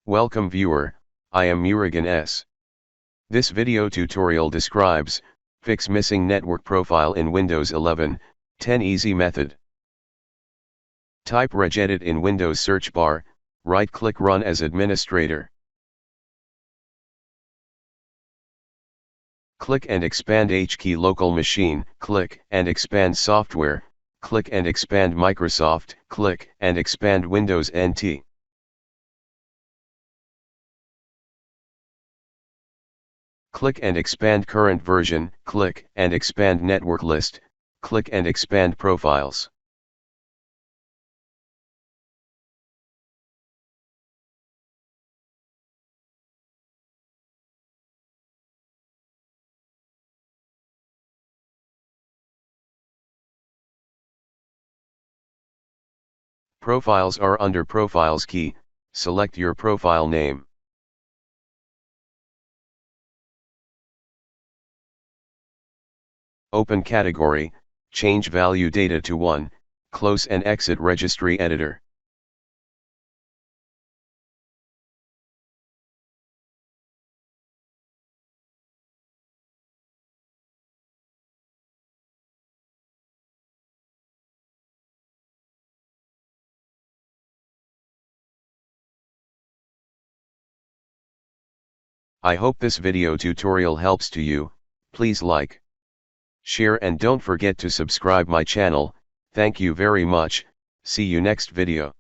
Welcome viewer, I am Murugan S. This video tutorial describes, fix missing network profile in Windows 11, 10 easy method. Type regedit in Windows search bar, right-click Run as administrator. Click and expand HKey local machine, click and expand software, click and expand Microsoft, click and expand Windows NT. Click and expand current version, click and expand network list, click and expand profiles. Profiles are under Profiles key, select your profile name. Open category, change value data to 1, close and exit Registry editor. I hope this video tutorial helps to you. Please like, share and don't forget to subscribe my channel. Thank you very much. See you next video.